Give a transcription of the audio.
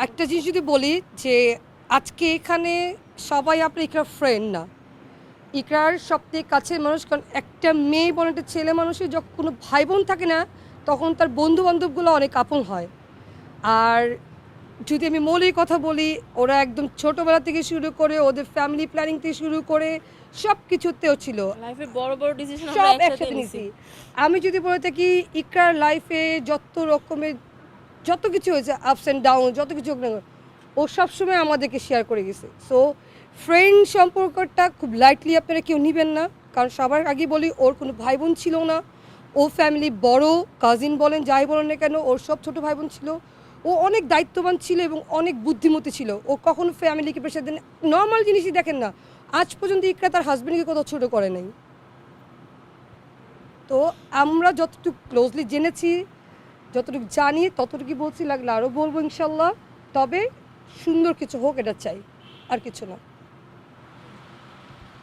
একটা জিনিস যদি বলি যে আজকে এখানে সবাই আপনার ইকরার ফ্রেন্ড না, ইকরার সবথেকে কাছের মানুষ। কারণ একটা মেয়ে বলে একটা ছেলে মানুষের যখন কোনো ভাই বোন থাকে না, তখন তার বন্ধু বান্ধবগুলো অনেক আপন হয়। আর যদি আমি মৌলিক কথা বলি, ওরা একদম ছোটোবেলা থেকে শুরু করে ওদের ফ্যামিলি প্ল্যানিং থেকে শুরু করে সব কিছুতেও ছিল, লাইফে বড় বড় ডিসিশন আমরা সব একসাথে একসাথে নিছি। নিছি। আমি যদি বলে থাকি ইকরার লাইফে যত রকমের যত কিছু হয়েছে, আপস অ্যান্ড ডাউন, যত কিছু হোক না কেন, ও সবসময় আমাদেরকে শেয়ার করে গেছে। সো ফ্রেন্ড সম্পর্কটা খুব লাইটলি আপনারা কেউ নেবেন না। কারণ সবার আগে বলি, ওর কোনো ভাই বোন ছিল না। ও ফ্যামিলি বড়, কাজিন বলেন যাই বলেন না কেন, ওর সব ছোটো ভাই বোন ছিল। ও অনেক দায়িত্ববান ছিল এবং অনেক বুদ্ধিমতী ছিল। ও কখনো ফ্যামিলিকে প্রেশার দেন, নর্মাল জিনিসই দেখেন না, আজ পর্যন্ত ইকরা তার হাজব্যান্ডকে কোথাও ছোটো করে নাই। তো আমরা যতটুকু ক্লোজলি জেনেছি, যতটুকু জানি ততটুকু বলছি, লাগলে আরও বলবো ইনশাল্লাহ। তবে সুন্দর কিছু হোক এটা চাই, আর কিছু না।